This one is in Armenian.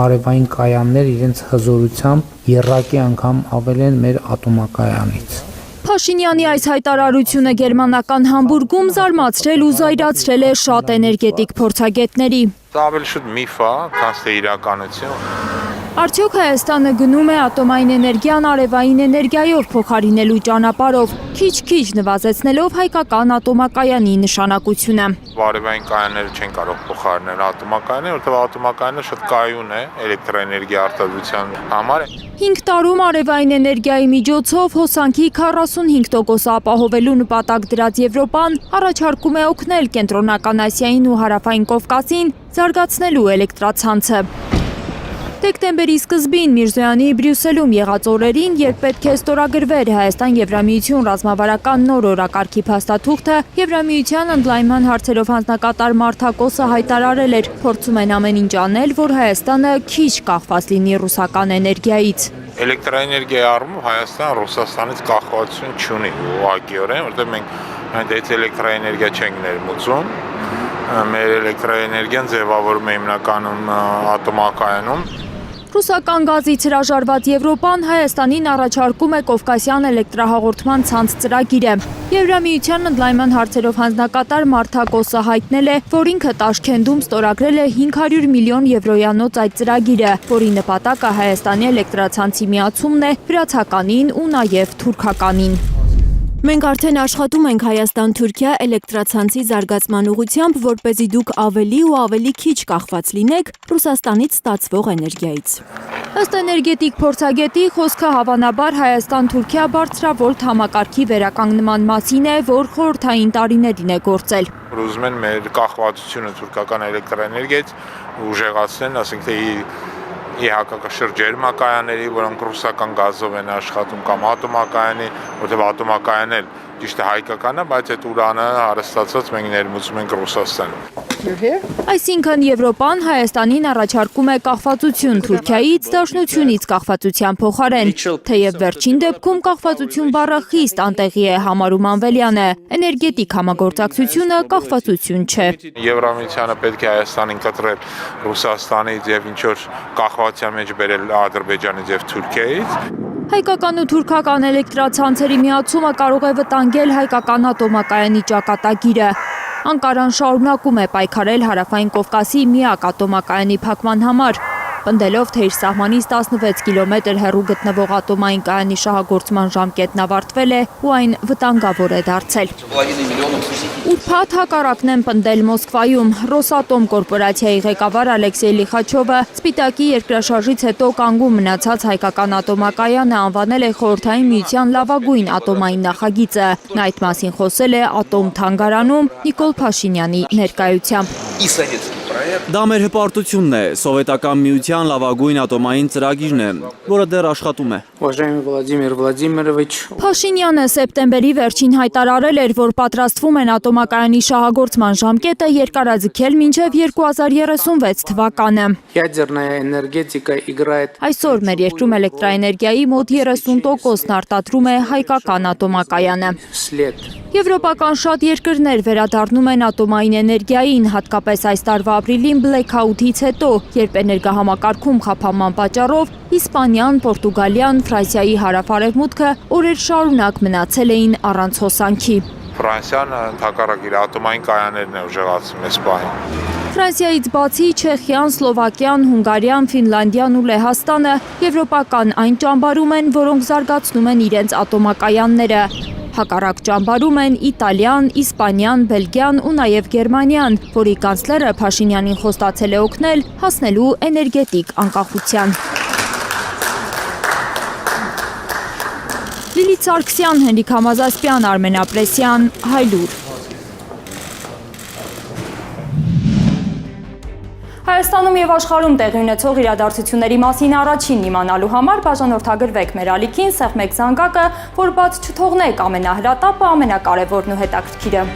արևային կայաններ իրենց հզորությամբ եռակի անգամ ավել են մեր ատոմակայանից։ Փաշինյանի այս հայտարարությունը գերմանական Համբուրգում զարմացրել ու զայրացրել է շատ էներգետիկ փորձագետների։ Դա ավելի շուտ միֆ է, քան թե իրականություն։ Արդյոք Հայաստանը գնում է ատոմային էներգիան արևային էներգիայով փոխարինելու ճանապարհով, քիչ-քիչ նվազեցնելով հայկական ատոմակայանի նշանակությունը։ Արևային կայանները չեն կարող փոխարինել ատոմակայանը, որովհետև ատոմակայանը շատ կայուն է էլեկտրոէներգիա արտադրության համար։ 5 տարում արևային էներգիայի միջոցով հոսանքի 45% ապահովելու նպատակ դրած Եվրոպան առաջարկում է օգնել Կենտրոնական Ասիային ու Հարավային Կովկասին զարգացնելու էլեկտրացանցը։ Դեկտեմբերի սկզբին Միրզոյանի Բրյուսելում եղած օրերին, երբ պետք է ստորագրվեր Հայաստան-Եվրամիություն ռազմավարական նոր օրակարգի փաստաթուղթը, Եվրամիության ընդլայնման հարցերով հանձնակատար Մարթա Կոսը հայտարարել էր, փորձում են ամեն ինչ անել, որ Հայաստանը քիչ կախված լինի ռուսական էներգիայից։ Էլեկտրոէներգիայի առումով Հայաստանը Ռուսաստանից կախվածություն չունի ուղղակիորեն, որովհետև մենք այնտեղից էլեկտրոէներգիա չենք ներմուծում, մեր էլեկտրոէներգիան ձևավորում է հիմնականում ատոմակայանում։ Ռուսական գազից հրաժարված Եվրոպան Հայաստանին առաջարկում է Կովկասյան էլեկտրահաղորդման ցանց ծրագիրը։ Եվրամիության ընդլայնման հարցերով հանձնակատար Մարթա Կոսը հայտնել է, որ ինքը Տաշքենտում ստորագրել է 500 միլիոն եվրոյանոց այդ ծրագիրը, որի նպատակը Հայաստանի էլեկտրացանցի միացումն է վրացականին ու նաև թուրքականին։ Մենք արդեն աշխատում ենք Հայաստան-Թուրքիա էլեկտրացանցի զարգացման ուղղությամբ, որպեսզի դուք ավելի ու ավելի քիչ կախված լինեք Ռուսաստանից ստացվող էներգիայից։ Ըստ էներգետիկ փորձագետի խոսքը հավանաբար Հայաստան-Թուրքիա բարձրավոլտ համակարգի վերականգնման մասին է, որ խորհրդային տարիներին է գործել։ Ուզում են մեր կախվածությունը թուրքական էլեկտրոէներգիայից ուժեղացնել, ասենք թե ի հակակշիռ ջերմակայանների, որոնք ռուսական գազով են աշխատում, կամ ատոմակայանի, որտեղ ատոմակայանն էլ ճիշտ է հայկական է, բայց այդ ուրանը հարստացած մենք ներմուծում ենք Ռուսաստան։ Այսինքն Եվրոպան Հայաստանին առաջարկում է կախվածություն Թուրքիայից դաշնությունից կախվածության փոխարեն, թեև վերջին դեպքում կախվածություն բառը խիստ անտեղի է համարում Անվելյանը, էներգետիկ համագործակցությունը կախվածություն չէ։ Եվրամիությանը պետք է Հայաստանին կտրել Ռուսաստանից եւ ինչ որ կախվածության մեջ բերել Ադրբեջանից եւ Թուրքիայից։ Հայկական ու թուրքական էլեկտրացանցերի միացումը կարող է վտանգել հայկական ատոմակայանի ճակատագիրը։ Անկարան շարունակում է պայքարել Հարավային Կովկասի միակ ատոմակայանի փակման համար, պնդելով, թե իր սահմանից 16 կիլոմետր հեռու գտնվող ատոմային կայանի շահագործման ժամկետն ավարտվել է ու այն վտանգավոր է դարձել։ Ուրբաթ հակառակն են պնդել Մոսկվայում։ Ռոսատոմ կորպորացիայի ղեկավար Ալեքսեյ Լիխաչովը Սպիտակի երկրաշարժից հետո կանգուն մնացած հայկական ատոմակայանը անվանել է Խորհրդային Միության լավագույն ատոմային նախագիծը։ Նա այդ մասին խոսել է Ատոմ թանգարանում Նիկոլ Փաշինյանի ներկայությամբ։ Դա մեր հպարտությունն է, Սովետական Միության լավագույն ատոմային ծրագիրն է, որը դեռ աշխատում է։ Փաշինյանը սեպտեմբերի վերջին հայտարարել էր, որ պատրաստվում են ատոմակայանի շահագործման ժամկետը երկարաձգել մինչև 2036 թվականը։ Այսօր մեր երկրում էլեկտրաէներգիայի մոտ 30%-ն արտադրում է հայկական ատոմակայանը։ Եվրոպական շատ երկրներ վերադառնում են ատոմային էներգիային, հատկապես այս տարվա ապրիլին բլեքաութից հետո, երբ էներգահամակարգում խափանման պատճառով Իսպանիան, Պորտուգալիան, Ֆրանսիայի հարավ-արևմուտքը օրեր շարունակ մնացել էին առանց հոսանքի։ Ֆրանսիան ընդհակառակ իր ատոմային կայաններն է ուժեղացնում այս պահին։ Ֆրանսիայից բացի Չեխիան, Սլովակիան, Հունգարիան, Ֆինլանդիան ու Լեհաստանը եվրոպական այն ճամբարում են, որոնք զարգացնում են իրենց ատոմակայանները։ Հակառակ ճամբարում են Իտալիան, Իսպանիան, Բելգիան ու նաև Գերմանիան, որի կանցլերը Փաշինյանին խոստացել է օգնել հասնելու էներգետիկ անկախության։ Լիլիթ Սարգսյան, Հենրիկ Համազասպյան, Արմեն Ապրեսյան, Հայլուր։ Հայաստանում եւ աշխարհում տեղի ունեցող իրադարձությունների մասին առաջին իմանալու համար բաժանորդագրվեք մեր ալիքին, սեղմեք զանգակը, որ բաց չթողնեք ամենահրատապը, ամենակարևորն ու հետաքրքիրը։